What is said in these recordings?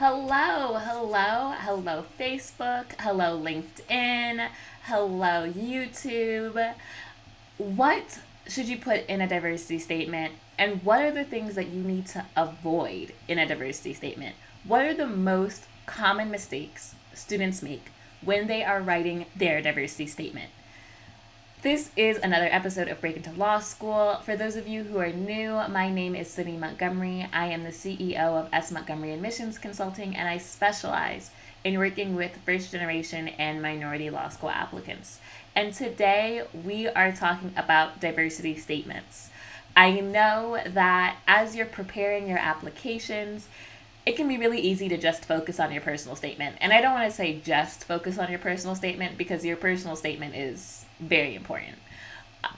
Hello, Facebook, hello, LinkedIn, hello, YouTube. What should you put in a diversity statement, and what are the things that you need to avoid in a diversity statement? What are the most common mistakes students make when they are writing their diversity statement? This is another episode of Break Into Law School. For those of you who are new, my name is Sydney Montgomery. I am the CEO of Montgomery Admissions Consulting, and I specialize in working with first generation and minority law school applicants. And today we are talking about diversity statements. I know that as you're preparing your applications, it can be really easy to just focus on your personal statement. And I don't want to say just focus on your personal statement because your personal statement is very important.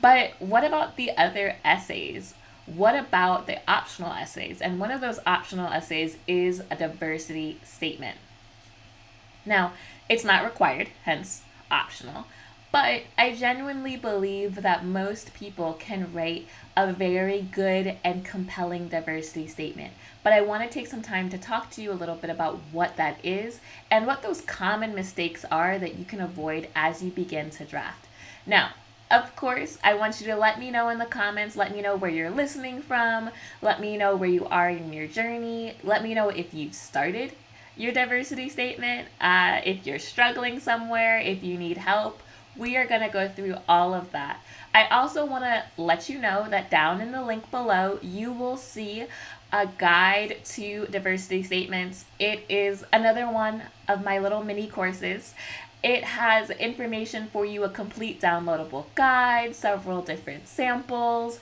But what about the other essays? What about the optional essays? And one of those optional essays is a diversity statement. Now, it's not required, hence optional. But I genuinely believe that most people can write a very good and compelling diversity statement. But I want to take some time to talk to you a little bit about what that is and what those common mistakes are that you can avoid as you begin to draft. Now, of course, I want you to let me know in the comments, let me know where you're listening from, let me know where you are in your journey, let me know if you've started your diversity statement, if you're struggling somewhere, if you need help. We are going to go through all of that. I also want to let you know that down in the link below, you will see a guide to diversity statements. It is another one of my little mini courses. It has information for you, a complete downloadable guide, several different samples,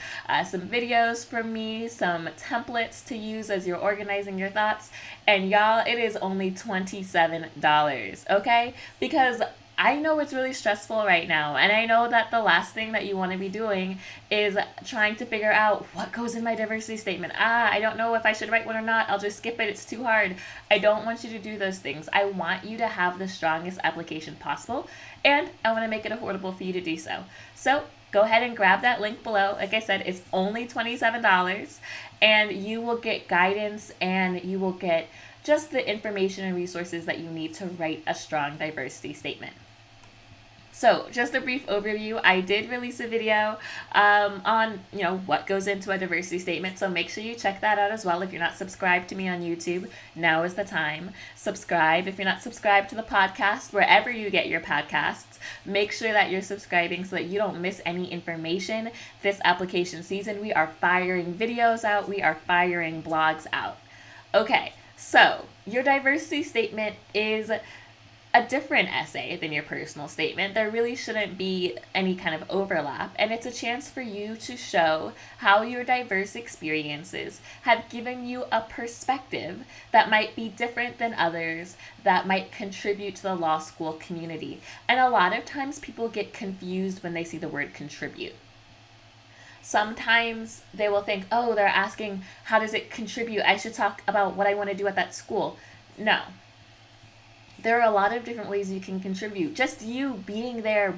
some videos from me, some templates to use as you're organizing your thoughts. And y'all, it is only $27, okay? Because I know it's really stressful right now, and I know that the last thing that you want to be doing is trying to figure out what goes in my diversity statement. I don't know if I should write one or not. I'll just skip it. It's too hard. I don't want you to do those things. I want you to have the strongest application possible, and I want to make it affordable for you to do so. So go ahead and grab that link below. Like I said, it's only $27, and you will get guidance, and you will get just the information and resources that you need to write a strong diversity statement. So just a brief overview, I did release a video on, what goes into a diversity statement. So make sure you check that out as well. If you're not subscribed to me on YouTube, now is the time. Subscribe. If you're not subscribed to the podcast, wherever you get your podcasts, make sure that you're subscribing so that you don't miss any information. This application season, we are firing videos out. We are firing blogs out. Okay, so your diversity statement is a different essay than your personal statement. There really shouldn't be any kind of overlap, and it's a chance for you to show how your diverse experiences have given you a perspective that might be different than others, that might contribute to the law school community. And a lot of times people get confused when they see the word contribute. Sometimes they will think, oh, they're asking, how does it contribute? I should talk about what I want to do at that school. No. There are a lot of different ways you can contribute. Just you being there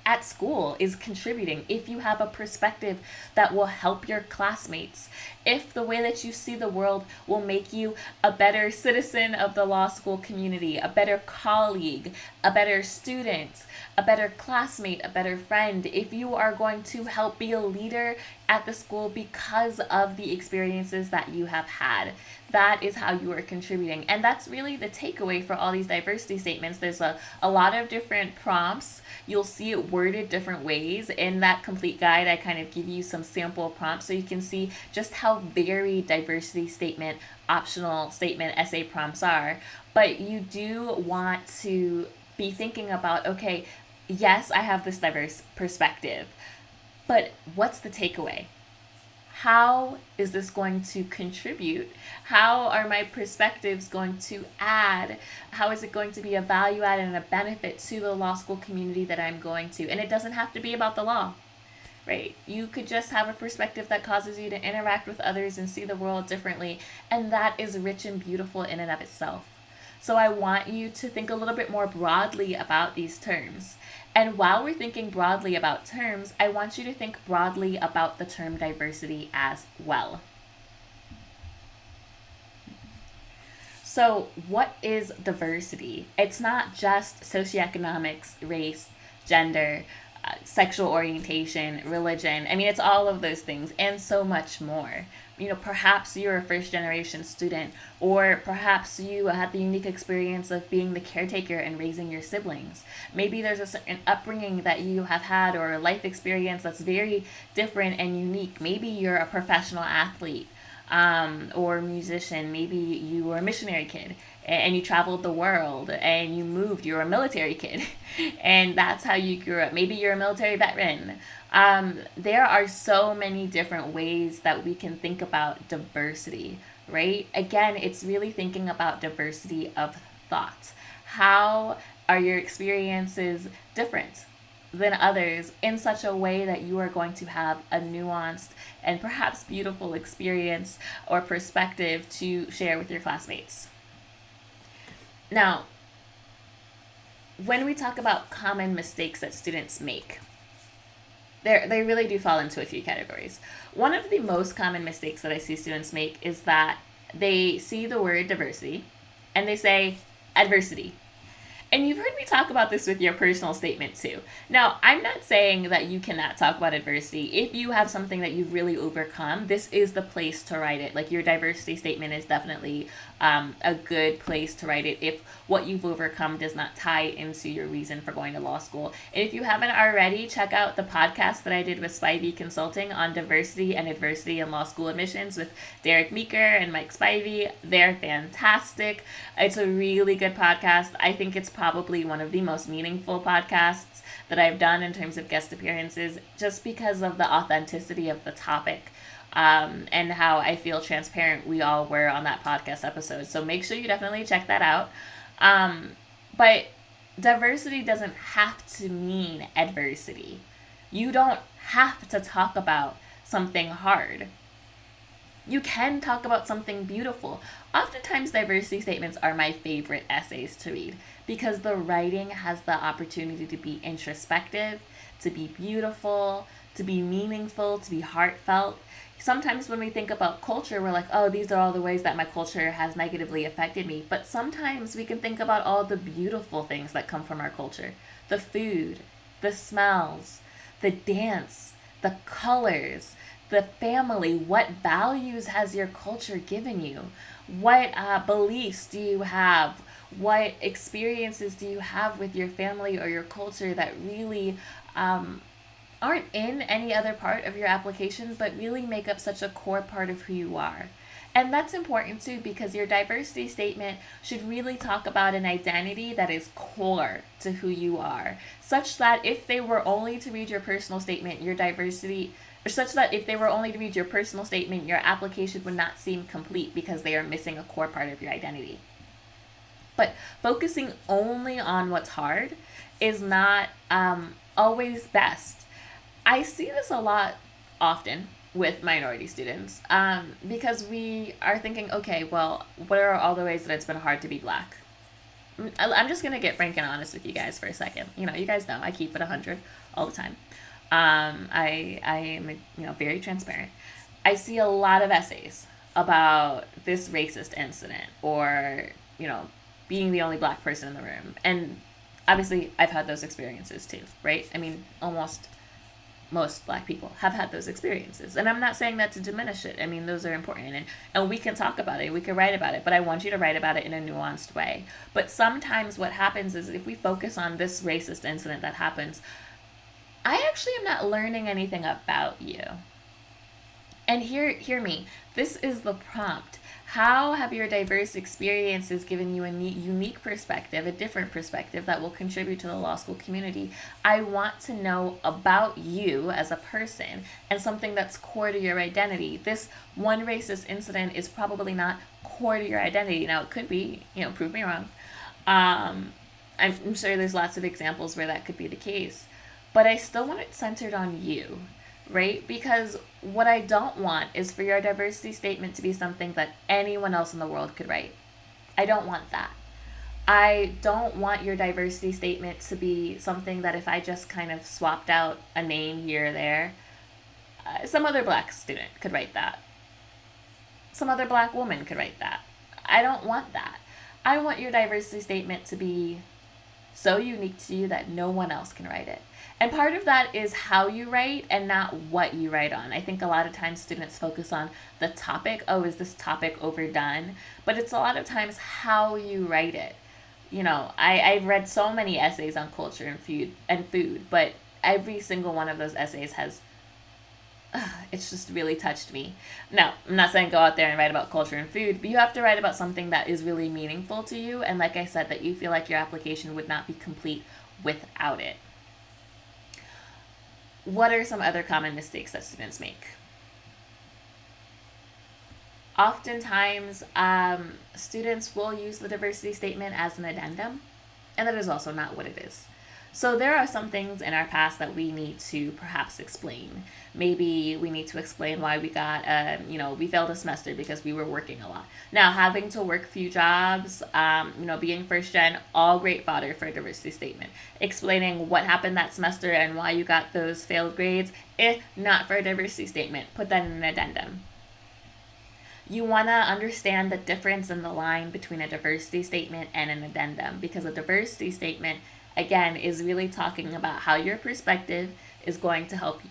at school is contributing. If you have a perspective that will help your classmates, if the way that you see the world will make you a better citizen of the law school community, a better colleague, a better student, a better classmate, a better friend, if you are going to help be a leader at the school because of the experiences that you have had, that is how you are contributing. And that's really the takeaway for all these diversity statements. There's a lot of different prompts. You'll see it worded different ways. In that complete guide, I kind of give you some sample prompts so you can see just how varied diversity statement, optional statement, essay prompts are. But you do want to be thinking about, okay, yes, I have this diverse perspective, but what's the takeaway? How is this going to contribute? How are my perspectives going to add? How is it going to be a value add and a benefit to the law school community that I'm going to? And it doesn't have to be about the law, right? You could just have a perspective that causes you to interact with others and see the world differently. And that is rich and beautiful in and of itself. So I want you to think a little bit more broadly about these terms. And while we're thinking broadly about terms, I want you to think broadly about the term diversity as well. So, what is diversity? It's not just socioeconomics, race, gender, sexual orientation, religion. I mean, it's all of those things and so much more. Perhaps you're a first generation student, or perhaps you had the unique experience of being the caretaker and raising your siblings. Maybe there's a certain upbringing that you have had, or a life experience that's very different and unique. Maybe you're a professional athlete, or musician. Maybe you were a missionary kid and you traveled the world and you moved. You're a military kid and that's how you grew up. Maybe you're a military veteran. There are so many different ways that we can think about diversity, right? Again, it's really thinking about diversity of thought. How are your experiences different than others in such a way that you are going to have a nuanced and perhaps beautiful experience or perspective to share with your classmates? Now, when we talk about common mistakes that students make, they really do fall into a few categories. One of the most common mistakes that I see students make is that they see the word diversity and they say adversity. And you've heard me talk about this with your personal statement too. Now, I'm not saying that you cannot talk about adversity. If you have something that you've really overcome, this is the place to write it. Like, your diversity statement is definitely a good place to write it if what you've overcome does not tie into your reason for going to law school. And if you haven't already, check out the podcast that I did with Spivey Consulting on diversity and adversity in law school admissions with Derek Meeker and Mike Spivey. They're fantastic. It's a really good podcast. I think it's probably one of the most meaningful podcasts that I've done in terms of guest appearances, just because of the authenticity of the topic, and how I feel transparent we all were on that podcast episode. So make sure you definitely check that out. But diversity doesn't have to mean adversity. You don't have to talk about something hard. You can talk about something beautiful. Oftentimes, diversity statements are my favorite essays to read because the writing has the opportunity to be introspective, to be beautiful, to be meaningful, to be heartfelt. Sometimes when we think about culture, we're like, oh, these are all the ways that my culture has negatively affected me. But sometimes we can think about all the beautiful things that come from our culture. The food, the smells, the dance, the colors, the family. What values has your culture given you? What beliefs do you have? What experiences do you have with your family or your culture that really aren't in any other part of your application, but really make up such a core part of who you are? And that's important too, because your diversity statement should really talk about an identity that is core to who you are, such that if they were only to read your personal statement, your application would not seem complete because they are missing a core part of your identity. But focusing only on what's hard is not always best. I see this a lot often with minority students, because we are thinking, okay, well, what are all the ways that it's been hard to be Black? I'm just going to get frank and honest with you guys for a second. You guys know I keep it 100 all the time. I am, very transparent. I see a lot of essays about this racist incident or, being the only Black person in the room. And obviously I've had those experiences too, right? I mean, almost most Black people have had those experiences. And I'm not saying that to diminish it. I mean, those are important. And we can talk about it. We can write about it. But I want you to write about it in a nuanced way. But sometimes what happens is if we focus on this racist incident that happens, I actually am not learning anything about you. And hear me. This is the prompt. How have your diverse experiences given you a unique perspective, a different perspective that will contribute to the law school community? I want to know about you as a person and something that's core to your identity. This one racist incident is probably not core to your identity. Now, it could be, prove me wrong. I'm sure there's lots of examples where that could be the case. But I still want it centered on you, right? Because what I don't want is for your diversity statement to be something that anyone else in the world could write. I don't want that. I don't want your diversity statement to be something that if I just kind of swapped out a name here or there, some other Black student could write that. Some other Black woman could write that. I don't want that. I want your diversity statement to be so unique to you that no one else can write it. And part of that is how you write and not what you write on. I think a lot of times students focus on the topic. Oh, is this topic overdone? But it's a lot of times how you write it. I've read so many essays on culture and food, but every single one of those essays has it's just really touched me. Now, I'm not saying go out there and write about culture and food, but you have to write about something that is really meaningful to you, and like I said, that you feel like your application would not be complete without it. What are some other common mistakes that students make? Oftentimes, students will use the diversity statement as an addendum, and that is also not what it is. So there are some things in our past that we need to perhaps explain. Maybe we need to explain why we we failed a semester because we were working a lot. Now, having to work few jobs, being first gen, all great fodder for a diversity statement. Explaining what happened that semester and why you got those failed grades, not for a diversity statement. Put that in an addendum. You want to understand the difference in the line between a diversity statement and an addendum, because a diversity statement, again, is really talking about how your perspective is going to help,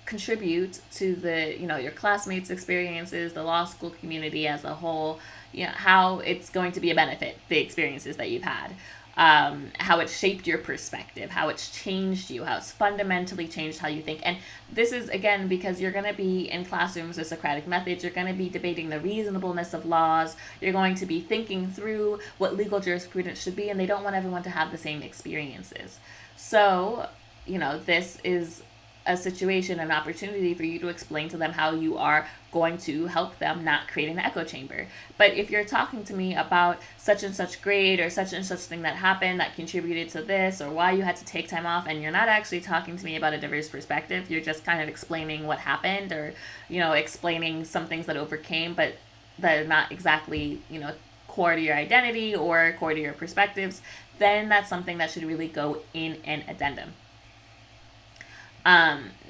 contribute to your classmates' experiences, the law school community as a whole, how it's going to be a benefit, the experiences that you've had, how it shaped your perspective, how it's changed you, how it's fundamentally changed how you think. And this is, again, because you're going to be in classrooms with Socratic methods, you're going to be debating the reasonableness of laws, you're going to be thinking through what legal jurisprudence should be, and they don't want everyone to have the same experiences. So, this is a situation, an opportunity for you to explain to them how you are going to help them not create an echo chamber. But if you're talking to me about such and such grade or such and such thing that happened that contributed to this, or why you had to take time off, and you're not actually talking to me about a diverse perspective, you're just kind of explaining what happened, or explaining some things that overcame, but that are not exactly core to your identity or core to your perspectives, then that's something that should really go in an addendum.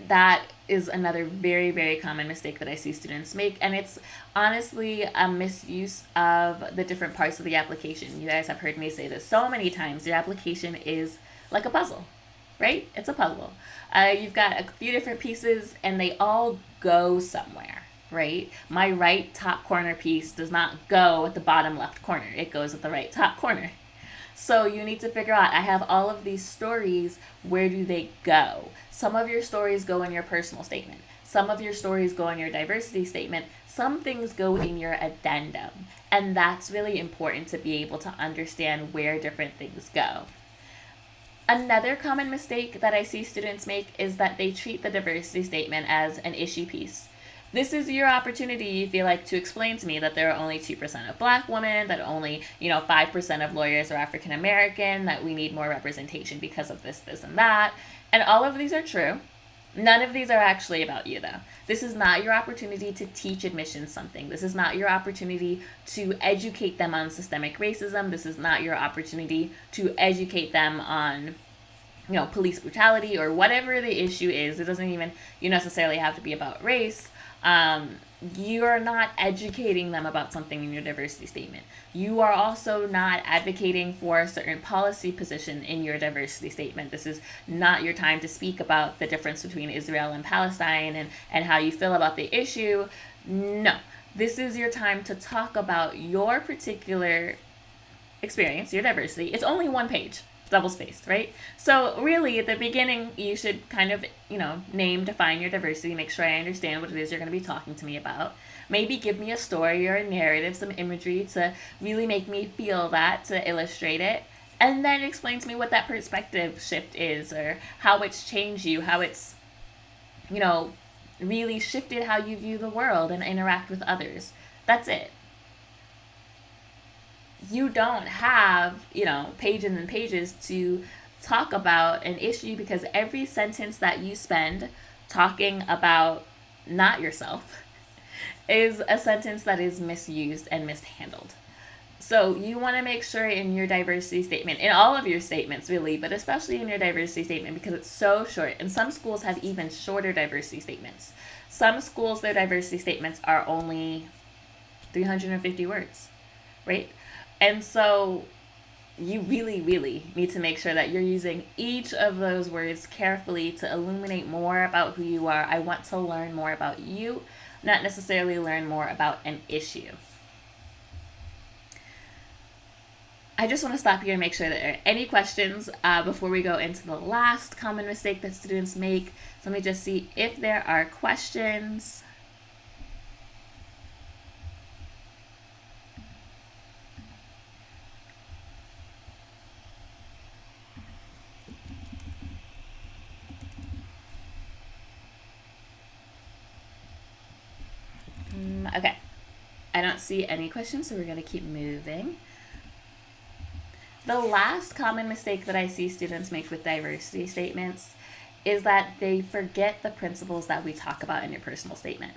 That is another very, very common mistake that I see students make, and it's honestly a misuse of the different parts of the application. You guys have heard me say this so many times. Your application is like a puzzle, right? It's a puzzle. You've got a few different pieces, and they all go somewhere, right? My right top corner piece does not go at the bottom left corner. It goes at the right top corner. So you need to figure out, I have all of these stories, where do they go? Some of your stories go in your personal statement. Some of your stories go in your diversity statement. Some things go in your addendum. And that's really important to be able to understand where different things go. Another common mistake that I see students make is that they treat the diversity statement as an issue piece. This is your opportunity, you feel like, to explain to me that there are only 2% of Black women, that only 5% of lawyers are African American, that we need more representation because of this, this, and that. And all of these are true. None of these are actually about you, though. This is not your opportunity to teach admissions something. This is not your opportunity to educate them on systemic racism. This is not your opportunity to educate them on police brutality or whatever the issue is. It doesn't even necessarily have to be about race. You are not educating them about something in your diversity statement. You are also not advocating for a certain policy position in your diversity statement. This is not your time to speak about the difference between Israel and Palestine and how you feel about the issue. No, this is your time to talk about your particular experience, your diversity. It's only one page, double-spaced, right? So really, at the beginning, you should kind of, define your diversity, make sure I understand what it is you're going to be talking to me about. Maybe give me a story or a narrative, some imagery to really make me feel that, to illustrate it. And then explain to me what that perspective shift is, or how it's changed you, how it's, really shifted how you view the world and interact with others. That's it. You don't have, pages and pages to talk about an issue, because every sentence that you spend talking about not yourself is a sentence that is misused and mishandled. So you want to make sure in your diversity statement, in all of your statements really, but especially in your diversity statement, because it's so short, and some schools have even shorter diversity statements. Some schools, their diversity statements are only 350 words. right? And so you really, really need to make sure that you're using each of those words carefully to illuminate more about who you are. I want to learn more about you, not necessarily learn more about an issue. I just want to stop here and make sure that there are any questions before we go into the last common mistake that students make. So let me just see if there are questions. Okay, I don't see any questions, so we're going to keep moving. The last common mistake that I see students make with diversity statements is that they forget the principles that we talk about in your personal statement.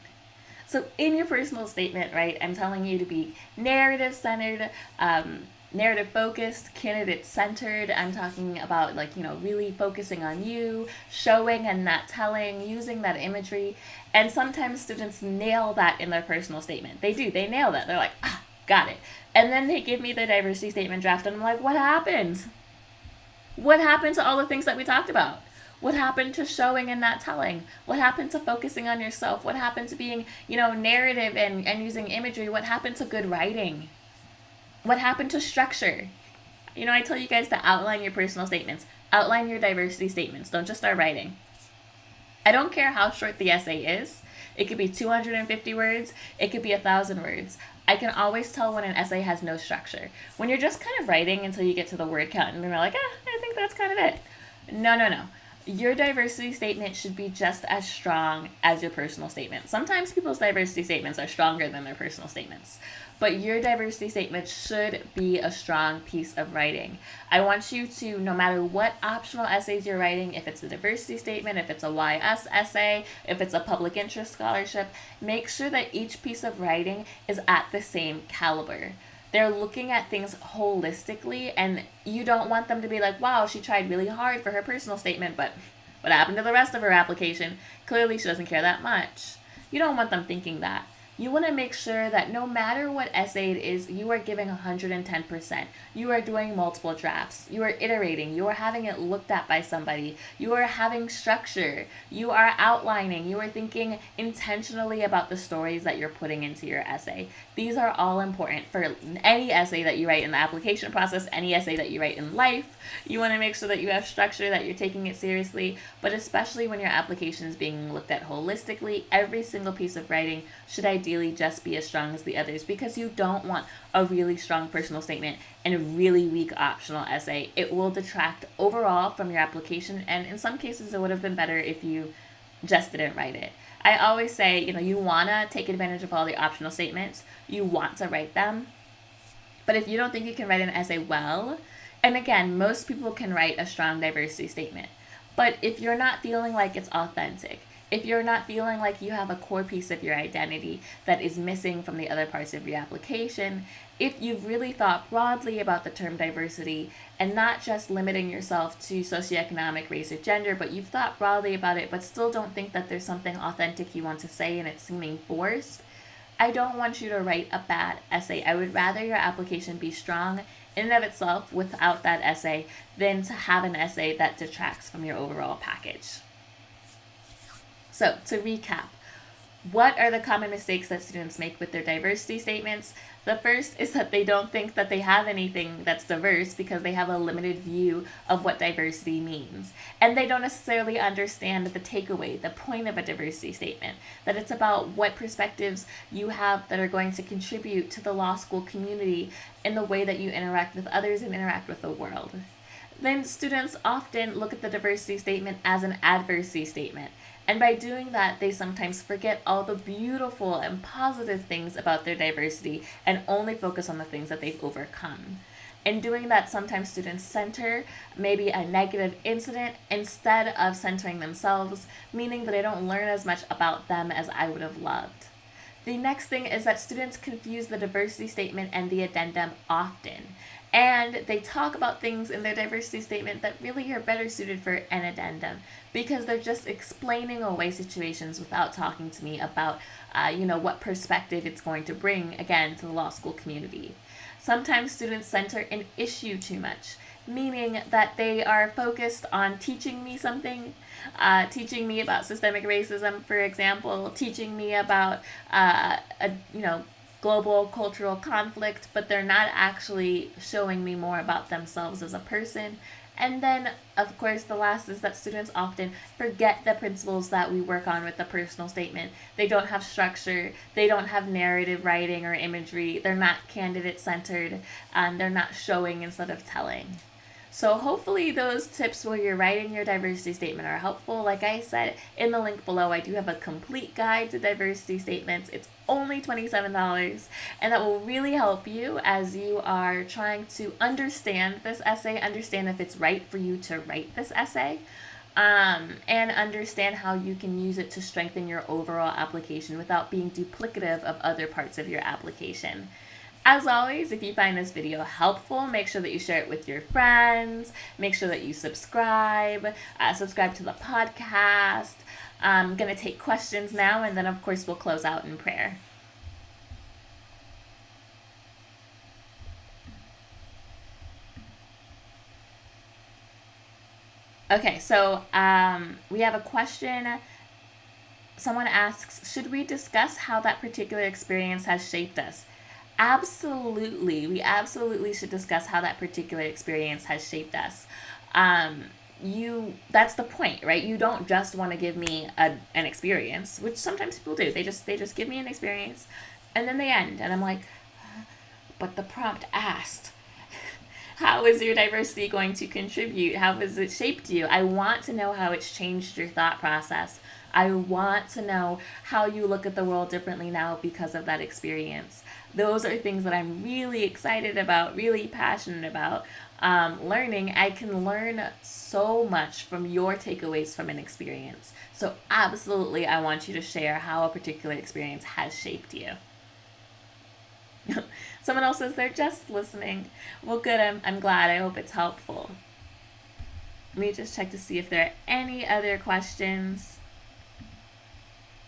So in your personal statement, right, I'm telling you to be narrative centered, narrative focused, candidate centered. I'm talking about, like, really focusing on you, showing and not telling, using that imagery. And sometimes students nail that in their personal statement. They do, they nail that. They're like, got it. And then they give me the diversity statement draft, and I'm like, what happened? What happened to all the things that we talked about? What happened to showing and not telling? What happened to focusing on yourself? What happened to being, narrative and using imagery? What happened to good writing? What happened to structure? I tell you guys to outline your personal statements. Outline your diversity statements. Don't just start writing. I don't care how short the essay is. It could be 250 words. It could be 1,000 words. I can always tell when an essay has no structure. When you're just kind of writing until you get to the word count and you're like, I think that's kind of it. No. Your diversity statement should be just as strong as your personal statement. Sometimes people's diversity statements are stronger than their personal statements, but your diversity statement should be a strong piece of writing. I want you to, no matter what optional essays you're writing, if it's a diversity statement, if it's a YS essay, if it's a public interest scholarship, make sure that each piece of writing is at the same caliber. They're looking at things holistically, and you don't want them to be like, wow, she tried really hard for her personal statement, but what happened to the rest of her application? Clearly she doesn't care that much. You don't want them thinking that. You want to make sure that no matter what essay it is, you are giving 110%. You are doing multiple drafts. You are iterating. You are having it looked at by somebody. You are having structure. You are outlining. You are thinking intentionally about the stories that you're putting into your essay. These are all important for any essay that you write in the application process, any essay that you write in life. You want to make sure that you have structure, that you're taking it seriously, but especially when your application is being looked at holistically, every single piece of writing should ideally just be as strong as the others, because you don't want a really strong personal statement and a really weak optional essay. It will detract overall from your application, and in some cases it would have been better if you just didn't write it. I always say, you want to take advantage of all the optional statements. You want to write them. But if you don't think you can write an essay well, and again, most people can write a strong diversity statement, but if you're not feeling like it's authentic, if you're not feeling like you have a core piece of your identity that is missing from the other parts of your application, if you've really thought broadly about the term diversity and not just limiting yourself to socioeconomic, race, or gender, but you've thought broadly about it but still don't think that there's something authentic you want to say and it's seeming forced, I don't want you to write a bad essay. I would rather your application be strong in and of itself without that essay than to have an essay that detracts from your overall package. So, to recap, what are the common mistakes that students make with their diversity statements? The first is that they don't think that they have anything that's diverse because they have a limited view of what diversity means. And they don't necessarily understand the takeaway, the point of a diversity statement, that it's about what perspectives you have that are going to contribute to the law school community in the way that you interact with others and interact with the world. Then students often look at the diversity statement as an adversity statement. And by doing that, they sometimes forget all the beautiful and positive things about their diversity and only focus on the things that they've overcome. In doing that, sometimes students center maybe a negative incident instead of centering themselves, meaning that they don't learn as much about them as I would have loved. The next thing is that students confuse the diversity statement and the addendum often. And they talk about things in their diversity statement that really are better suited for an addendum because they're just explaining away situations without talking to me about, what perspective it's going to bring, again, to the law school community. Sometimes students center an issue too much, meaning that they are focused on teaching me something, teaching me about systemic racism, for example, teaching me about global cultural conflict, but they're not actually showing me more about themselves as a person. And then, of course, the last is that students often forget the principles that we work on with the personal statement. They don't have structure, they don't have narrative writing or imagery, they're not candidate centered, they're not showing instead of telling. So hopefully those tips while you're writing your diversity statement are helpful. Like I said, in the link below, I do have a complete guide to diversity statements. It's only $27, and that will really help you as you are trying to understand this essay, understand if it's right for you to write this essay, and understand how you can use it to strengthen your overall application without being duplicative of other parts of your application. As always, if you find this video helpful, make sure that you share it with your friends. Make sure that you subscribe to the podcast. I'm going to take questions now, and then, of course, we'll close out in prayer. Okay, so we have a question. Someone asks, should we discuss how that particular experience has shaped us? Absolutely. We absolutely should discuss how that particular experience has shaped us. That's the point, right? You don't just want to give me an experience, which sometimes people do. They just give me an experience and then they end. And I'm like, but the prompt asked, how is your diversity going to contribute? How has it shaped you? I want to know how it's changed your thought process. I want to know how you look at the world differently now because of that experience. Those are things that I'm really excited about, really passionate about learning. I can learn so much from your takeaways from an experience. So absolutely, I want you to share how a particular experience has shaped you. Someone else says they're just listening. Well, good. I'm glad. I hope it's helpful. Let me just check to see if there are any other questions.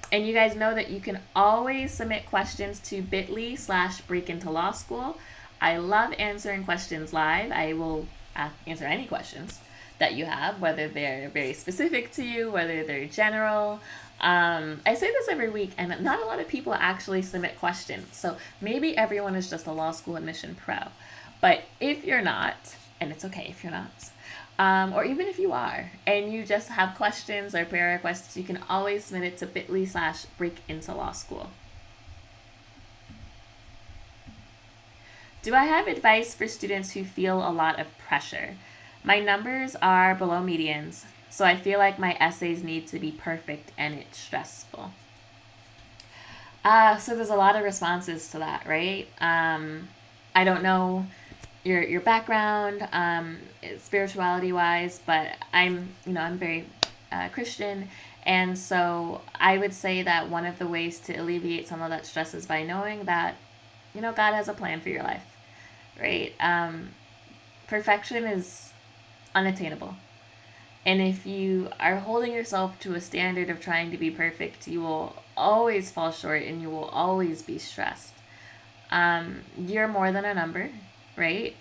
And you guys know that you can always submit questions to bit.ly/breakintolawschool. I love answering questions live. I will answer any questions that you have, whether they're very specific to you, whether they're general. I say this every week, and not a lot of people actually submit questions. So maybe everyone is just a law school admission pro. But if you're not, and it's okay if you're not, or even if you are, and you just have questions or prayer requests, you can always submit it to bit.ly/breakintolawschool. Do I have advice for students who feel a lot of pressure? My numbers are below medians, so I feel like my essays need to be perfect and it's stressful. So there's a lot of responses to that, right? I don't know your background, spirituality wise, but I'm very Christian, and so I would say that one of the ways to alleviate some of that stress is by knowing that God has a plan for your life, right? Perfection is unattainable, and if you are holding yourself to a standard of trying to be perfect, you will always fall short and you will always be stressed. You're more than a number, right?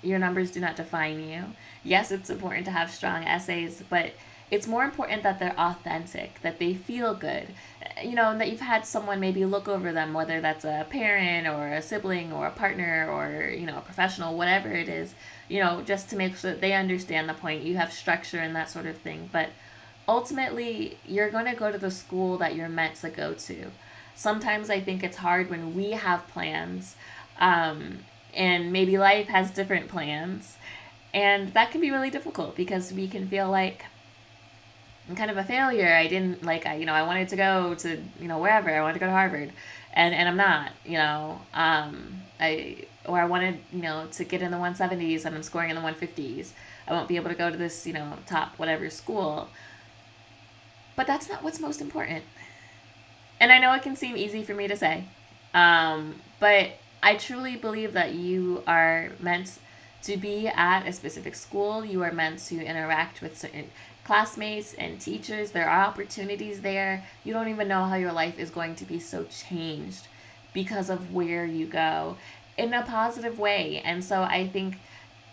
Your numbers do not define you. Yes, it's important to have strong essays, but it's more important that they're authentic, that they feel good, and that you've had someone maybe look over them, whether that's a parent or a sibling or a partner or, a professional, whatever it is, just to make sure that they understand the point. You have structure and that sort of thing. But ultimately, you're going to go to the school that you're meant to go to. Sometimes I think it's hard when we have plans, and maybe life has different plans, and that can be really difficult because we can feel like I'm kind of a failure. I didn't I wanted to go to wherever. I wanted to go to Harvard, and I'm not. I wanted to get in the 170s and I'm scoring in the 150s. I won't be able to go to this top whatever school. But that's not what's most important. And I know it can seem easy for me to say, but I truly believe that you are meant to be at a specific school. You are meant to interact with certain classmates and teachers. There are opportunities there. You don't even know how your life is going to be so changed because of where you go. in a positive way. And so I think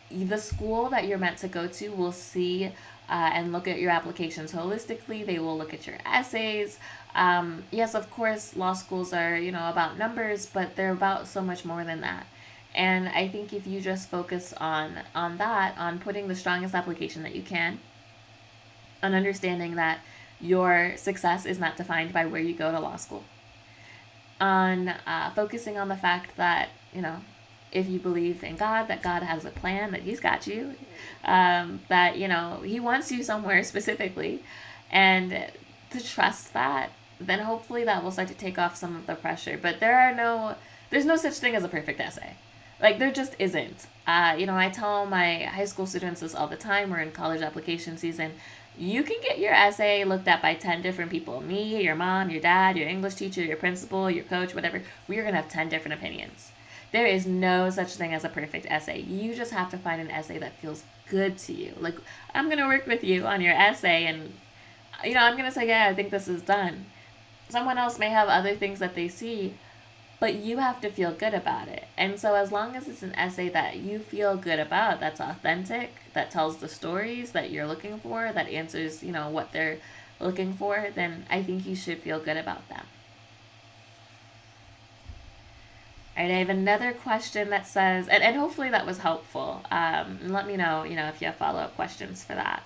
the school that you're meant to go to will see and look at your applications holistically. They will look at your essays. Yes, of course, law schools are, about numbers, but they're about so much more than that. And I think if you just focus on that, on putting the strongest application that you can, on understanding that your success is not defined by where you go to law school, on focusing on the fact that, if you believe in God, that God has a plan, that He's got you, that, He wants you somewhere specifically, and to trust that, then hopefully that will start to take off some of the pressure. But there's no such thing as a perfect essay. Like, there just isn't. I tell my high school students this all the time. We're in college application season. You can get your essay looked at by 10 different people. Me, your mom, your dad, your English teacher, your principal, your coach, whatever. We're going to have 10 different opinions. There is no such thing as a perfect essay. You just have to find an essay that feels good to you. Like, I'm going to work with you on your essay, and, I'm going to say, yeah, I think this is done. Someone else may have other things that they see, but you have to feel good about it. And so as long as it's an essay that you feel good about, that's authentic, that tells the stories that you're looking for, that answers, what they're looking for, then I think you should feel good about them. All right, I have another question that says, and hopefully that was helpful. Let me know, if you have follow-up questions for that.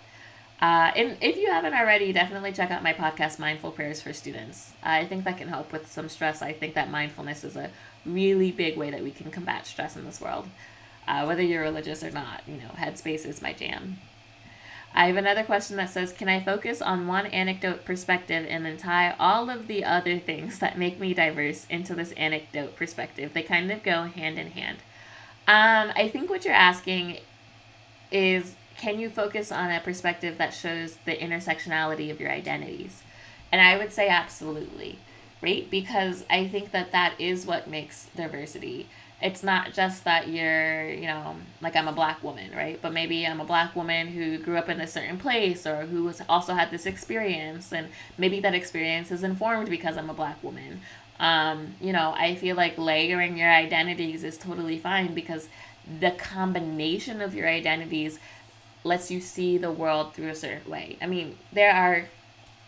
And if you haven't already, definitely check out my podcast, Mindful Prayers for Students. I think that can help with some stress. I think that mindfulness is a really big way that we can combat stress in this world, whether you're religious or not. Headspace is my jam. I have another question that says, can I focus on one anecdote perspective and then tie all of the other things that make me diverse into this anecdote perspective? They kind of go hand in hand. I think what you're asking is, can you focus on a perspective that shows the intersectionality of your identities? And I would say absolutely, right? Because I think that is what makes diversity. It's not just that you're, like I'm a black woman, right? But maybe I'm a black woman who grew up in a certain place, or who also had this experience, and maybe that experience is informed because I'm a black woman. I feel like layering your identities is totally fine, because the combination of your identities lets you see the world through a certain way. I mean, there are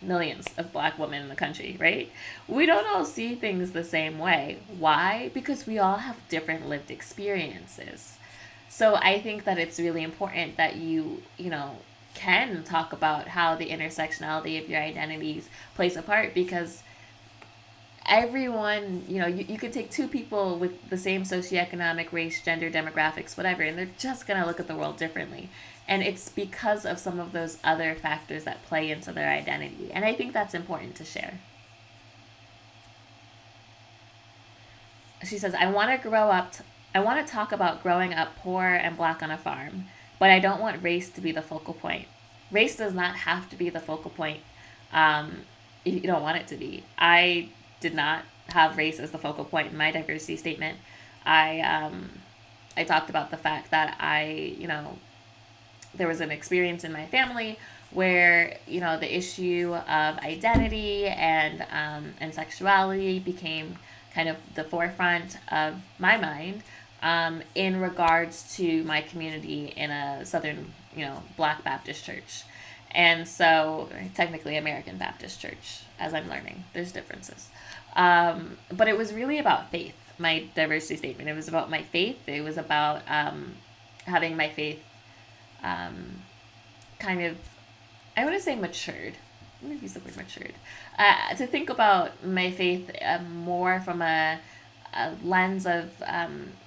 millions of black women in the country, right? We don't all see things the same way. Why? Because we all have different lived experiences. So I think that it's really important that you can talk about how the intersectionality of your identities plays a part, because everyone, you could take two people with the same socioeconomic, race, gender, demographics, whatever, and they're just going to look at the world differently. And it's because of some of those other factors that play into their identity. And I think that's important to share. She says, I want to talk about growing up poor and black on a farm, but I don't want race to be the focal point. Race does not have to be the focal point if you don't want it to be. I did not have race as the focal point in my diversity statement. I talked about the fact that there was an experience in my family where, the issue of identity and sexuality became kind of the forefront of my mind in regards to my community in a Southern, Black Baptist church. And so, technically American Baptist church, as I'm learning, there's differences. But it was really about faith, my diversity statement. It was about my faith. It was about having my faith kind of, I want to say matured. I'm going to use the word matured. To think about my faith more from a lens of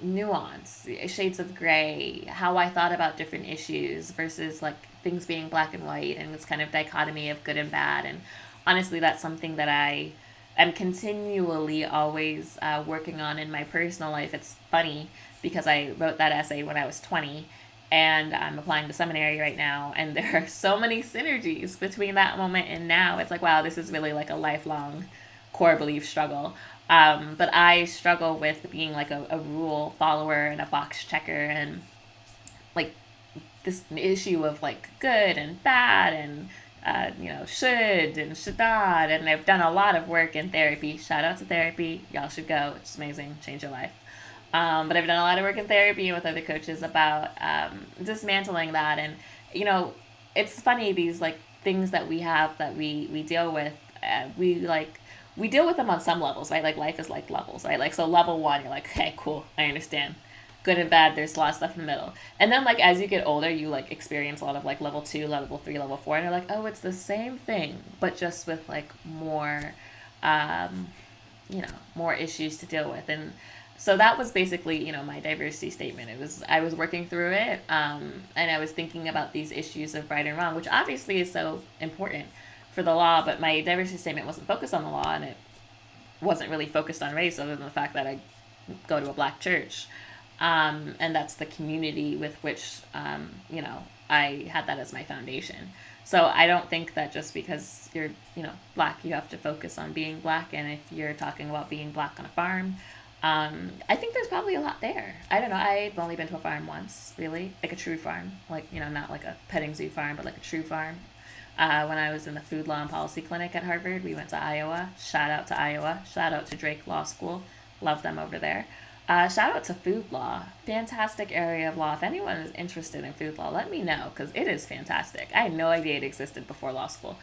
nuance, shades of gray, how I thought about different issues versus like things being black and white, and this kind of dichotomy of good and bad. And honestly, that's something that I am continually always working on in my personal life. It's funny because I wrote that essay when I was 20, and I'm applying to seminary right now, and there are so many synergies between that moment and now. It's like, wow, this is really like a lifelong core belief struggle. But I struggle with being like a rule follower and a box checker, and like this issue of like good and bad and should and should not. And I've done a lot of work in therapy. Shout out to therapy. Y'all should go. It's amazing. Change your life. But I've done a lot of work in therapy and with other coaches about dismantling that. And, you know, it's funny, these like things that we have that we deal with, we deal with them on some levels, right? Like life is like levels, right? Like, so level one, you're like, okay, cool, I understand. Good and bad, there's a lot of stuff in the middle. And then like as you get older, you like experience a lot of like level two, level three, level four, and you're like, oh, it's the same thing, but just with like more um, more issues to deal with. And so that was basically, my diversity statement. I was working through it, and I was thinking about these issues of right and wrong, which obviously is so important for the law, but my diversity statement wasn't focused on the law, and it wasn't really focused on race other than the fact that I go to a black church. And that's the community with which, I had that as my foundation. So I don't think that just because you're, black, you have to focus on being black. And if you're talking about being black on a farm, I think there's probably a lot there. I don't know. I've only been to a farm once, really, like a true farm, like, not like a petting zoo farm, but like a true farm. When I was in the food law and policy clinic at Harvard, we went to Iowa. Shout out to Iowa. Shout out to Drake Law School. Love them over there. Shout out to food law. Fantastic area of law. If anyone is interested in food law, let me know, because it is fantastic. I had no idea it existed before law school.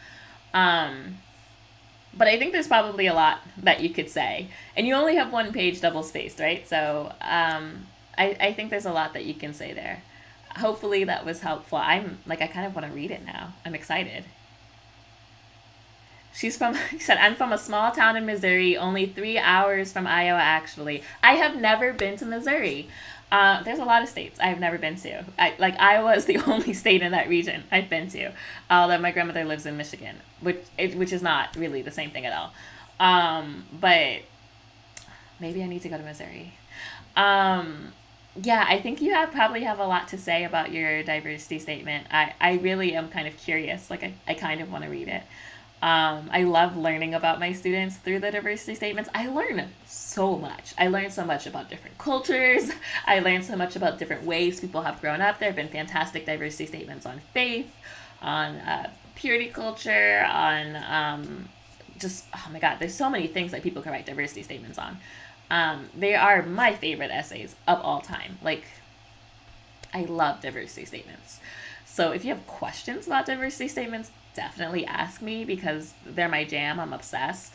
But I think there's probably a lot that you could say. And you only have one page double spaced, right? So I think there's a lot that you can say there. Hopefully that was helpful. I kind of want to read it now. I'm excited. She said, I'm from a small town in Missouri, only 3 hours from Iowa, actually. I have never been to Missouri. There's a lot of states I've never been to. Iowa is the only state in that region I've been to. Although my grandmother lives in Michigan, which is not really the same thing at all. But maybe I need to go to Missouri. Yeah, I think you probably have a lot to say about your diversity statement. I really am kind of curious. I kind of want to read it. I love learning about my students through the diversity statements. I learn so much. I learned so much about different cultures. I learned so much about different ways people have grown up. There have been fantastic diversity statements on faith, on purity culture, on oh my God, there's so many things that people can write diversity statements on. They are my favorite essays of all time. I love diversity statements. So if you have questions about diversity statements, definitely ask me, because they're my jam. I'm obsessed.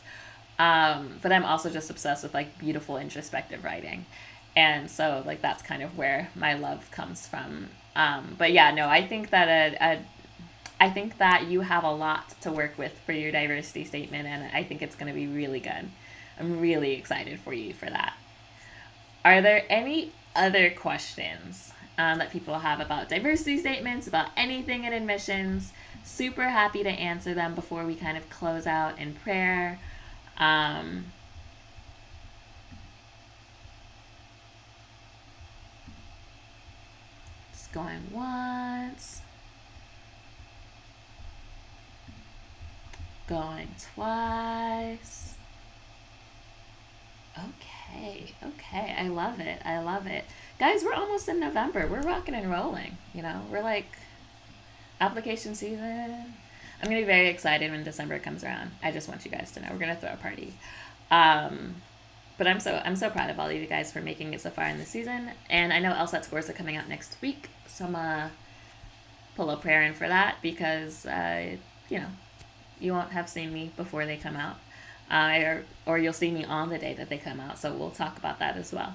But I'm also just obsessed with beautiful introspective writing. And so that's kind of where my love comes from. But yeah, no, I think that I think that you have a lot to work with for your diversity statement, and I think it's going to be really good. I'm really excited for you for that. Are there any other questions that people have about diversity statements, about anything in admissions? Super happy to answer them before we kind of close out in prayer. Just going once. Going twice. Okay. I love it. Guys, we're almost in November. We're rocking and rolling. We're application season. I'm going to be very excited when December comes around. I just want you guys to know we're going to throw a party. But I'm so proud of all of you guys for making it so far in the season. And I know LSAT scores are coming out next week. So I'm going to pull a prayer in for that, because, you won't have seen me before they come out. Or you'll see me on the day that they come out. So we'll talk about that as well.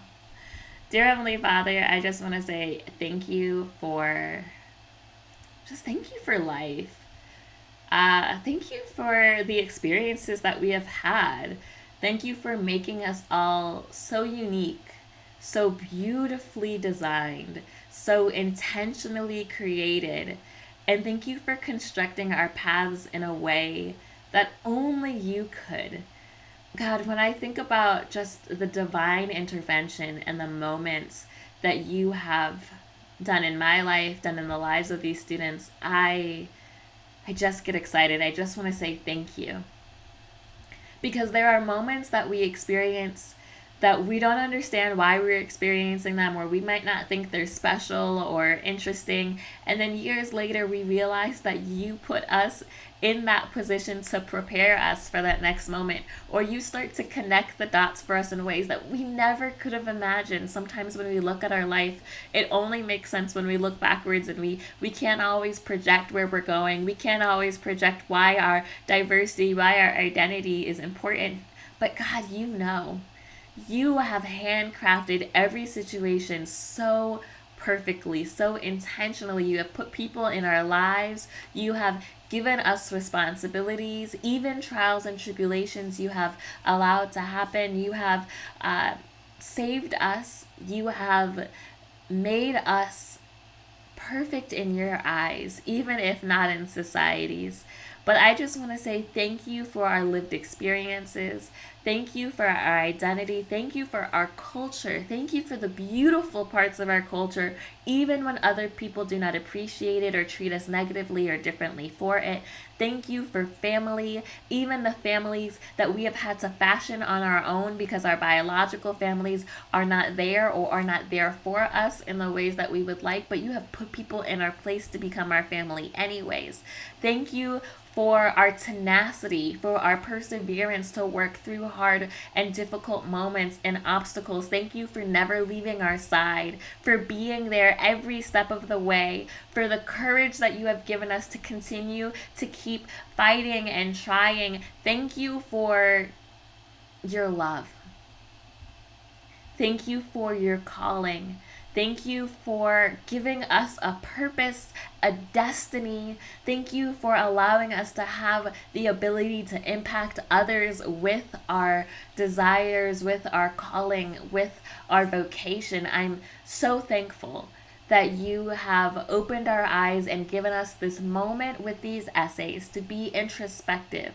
Dear Heavenly Father, I just want to say thank you for life. Thank you for the experiences that we have had. Thank you for making us all so unique, so beautifully designed, so intentionally created. And thank you for constructing our paths in a way that only you could. God, when I think about just the divine intervention and the moments that you have done in my life, done in the lives of these students, I just get excited. I just want to say thank you. Because there are moments that we experience that we don't understand why we're experiencing them, or we might not think they're special or interesting. And then years later, we realize that you put us in that position to prepare us for that next moment, or you start to connect the dots for us in ways that we never could have imagined. Sometimes when we look at our life, it only makes sense when we look backwards, and we can't always project where we're going. We can't always project why our diversity, why our identity is important. But God, you have handcrafted every situation so perfectly, so intentionally. You have put people in our lives. You have given us responsibilities, even trials and tribulations you have allowed to happen. You have saved us. You have made us perfect in your eyes, even if not in society's. But I just want to say thank you for our lived experiences. Thank you for our identity. Thank you for our culture. Thank you for the beautiful parts of our culture, even when other people do not appreciate it or treat us negatively or differently for it. Thank you for family, even the families that we have had to fashion on our own because our biological families are not there or are not there for us in the ways that we would like, but you have put people in our place to become our family anyways. Thank you for our tenacity, for our perseverance to work through hard and difficult moments and obstacles. Thank you for never leaving our side, for being there every step of the way, for the courage that you have given us to continue to keep fighting and trying. Thank you for your love. Thank you for your calling. Thank you for giving us a purpose, a destiny. Thank you for allowing us to have the ability to impact others with our desires, with our calling, with our vocation. I'm so thankful that you have opened our eyes and given us this moment with these essays to be introspective,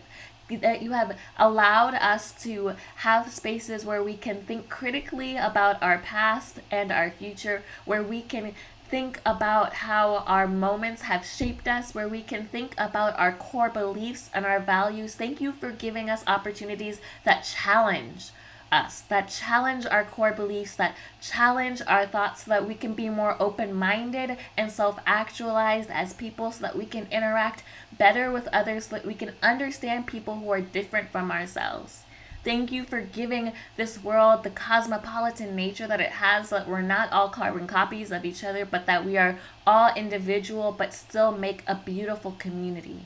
that you have allowed us to have spaces where we can think critically about our past and our future, where we can think about how our moments have shaped us, where we can think about our core beliefs and our values. Thank you for giving us opportunities that challenge us, that challenge our core beliefs, that challenge our thoughts, so that we can be more open-minded and self-actualized as people, so that we can interact better with others, so that we can understand people who are different from ourselves. Thank you for giving this world the cosmopolitan nature that it has, so that we're not all carbon copies of each other, but that we are all individual but still make a beautiful community.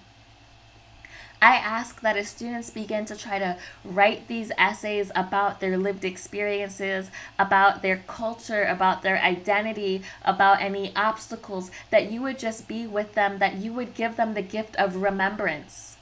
I ask that as students begin to try to write these essays about their lived experiences, about their culture, about their identity, about any obstacles, that you would just be with them, that you would give them the gift of remembrance,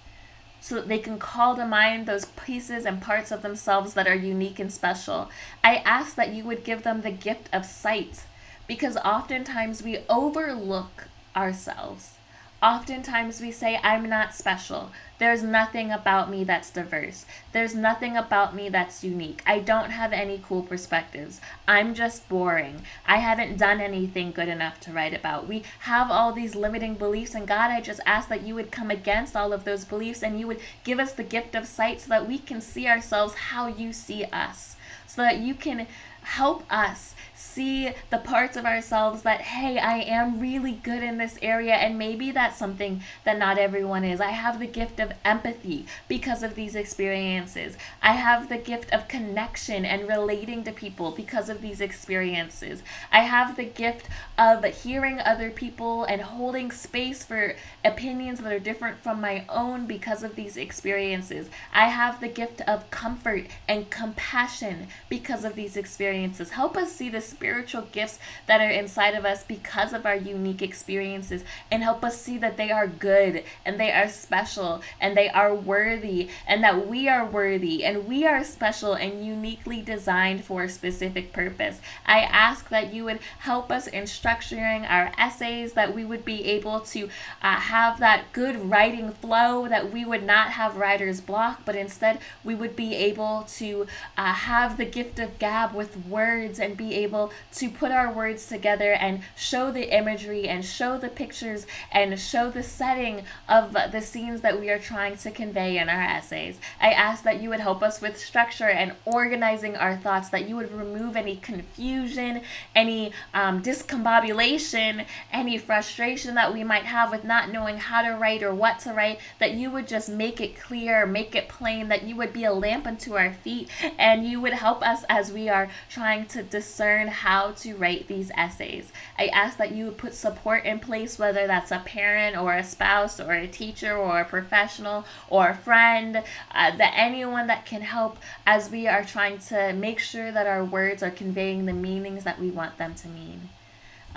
so that they can call to mind those pieces and parts of themselves that are unique and special. I ask that you would give them the gift of sight, because oftentimes we overlook ourselves. Oftentimes we say, I'm not special. There's nothing about me that's diverse. There's nothing about me that's unique. I don't have any cool perspectives. I'm just boring. I haven't done anything good enough to write about. We have all these limiting beliefs, and God, I just ask that you would come against all of those beliefs, and you would give us the gift of sight, so that we can see ourselves how you see us, so that you can help us see the parts of ourselves that, hey, I am really good in this area, and maybe that's something that not everyone is. I have the gift of empathy because of these experiences. I have the gift of connection and relating to people because of these experiences. I have the gift of hearing other people and holding space for opinions that are different from my own because of these experiences. I have the gift of comfort and compassion because of these experiences. Help us see the spiritual gifts that are inside of us because of our unique experiences, and help us see that they are good and they are special and they are worthy, and that we are worthy and we are special and uniquely designed for a specific purpose. I ask that you would help us in structuring our essays, that we would be able to have that good writing flow, that we would not have writer's block, but instead we would be able to have the gift of gab with with words and be able to put our words together and show the imagery and show the pictures and show the setting of the scenes that we are trying to convey in our essays. I ask that you would help us with structure and organizing our thoughts, that you would remove any confusion, any discombobulation, any frustration that we might have with not knowing how to write or what to write, that you would just make it clear, make it plain, that you would be a lamp unto our feet, and you would help us as we are trying to discern how to write these essays. I ask that you would put support in place, whether that's a parent or a spouse or a teacher or a professional or a friend, that anyone that can help as we are trying to make sure that our words are conveying the meanings that we want them to mean.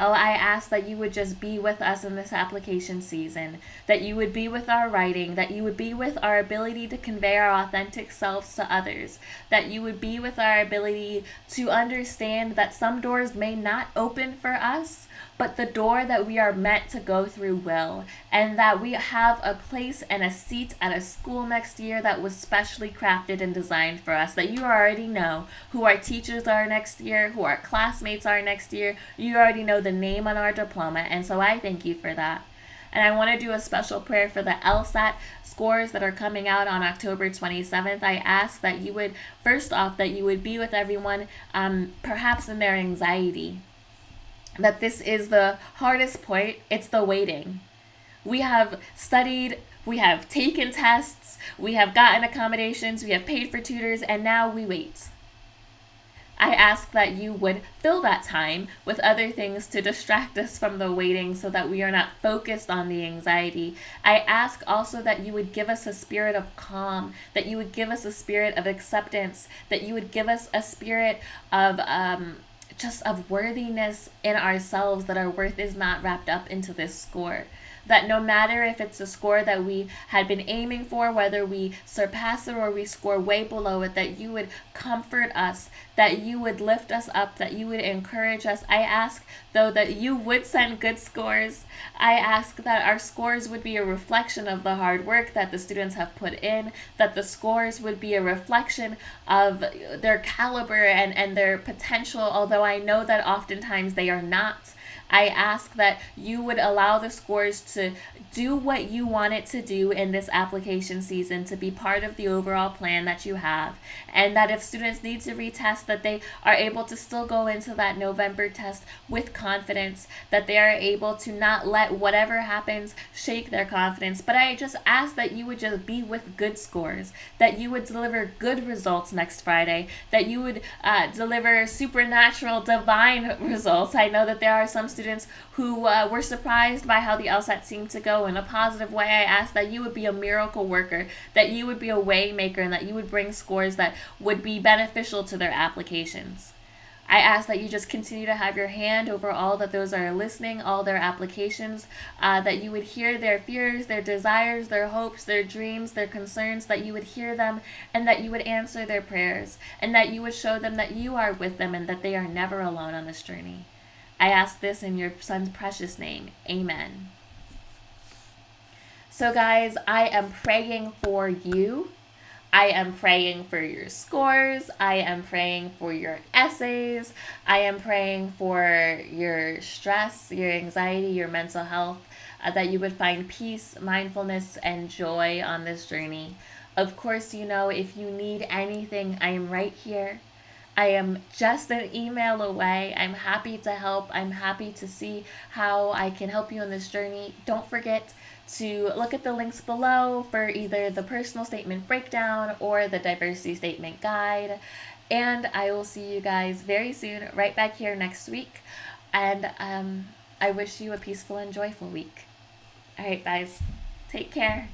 Oh, I ask that you would just be with us in this application season, that you would be with our writing, that you would be with our ability to convey our authentic selves to others, that you would be with our ability to understand that some doors may not open for us, but the door that we are meant to go through will, and that we have a place and a seat at a school next year that was specially crafted and designed for us, that you already know who our teachers are next year, who our classmates are next year. You already know the name on our diploma, and so I thank you for that. And I want to do a special prayer for the LSAT scores that are coming out on October 27th. I ask that you would, first off, that you would be with everyone, perhaps in their anxiety, that this is the hardest point. It's the waiting. We have studied, we have taken tests, we have gotten accommodations, we have paid for tutors, and now we wait. I ask that you would fill that time with other things to distract us from the waiting so that we are not focused on the anxiety. I ask also that you would give us a spirit of calm, that you would give us a spirit of acceptance, that you would give us a spirit of just of worthiness in ourselves, that our worth is not wrapped up into this score. That no matter if it's a score that we had been aiming for, whether we surpass it or we score way below it, that you would comfort us, that you would lift us up, that you would encourage us. I ask, though, that you would send good scores. I ask that our scores would be a reflection of the hard work that the students have put in, that the scores would be a reflection of their caliber and their potential, although I know that oftentimes they are not. I ask that you would allow the scores to do what you want it to do in this application season, to be part of the overall plan that you have, and that if students need to retest, that they are able to still go into that November test with confidence, that they are able to not let whatever happens shake their confidence. But I just ask that you would just be with good scores, that you would deliver good results next Friday, that you would deliver supernatural, divine results. I know that there are some students who were surprised by how the LSAT seemed to go in a positive way. I ask that you would be a miracle worker, that you would be a way maker, and that you would bring scores that would be beneficial to their applications. I ask that you just continue to have your hand over all that those are listening, all their applications, that you would hear their fears, their desires, their hopes, their dreams, their concerns, that you would hear them, and that you would answer their prayers, and that you would show them that you are with them and that they are never alone on this journey. I ask this in your Son's precious name. Amen. So guys, I am praying for you. I am praying for your scores. I am praying for your essays. I am praying for your stress, your anxiety, your mental health, that you would find peace, mindfulness, and joy on this journey. Of course, you know, if you need anything, I am right here. I am just an email away. I'm happy to help. I'm happy to see how I can help you on this journey. Don't forget to look at the links below for either the personal statement breakdown or the diversity statement guide. And I will see you guys very soon, right back here next week. And I wish you a peaceful and joyful week. All right, guys, take care.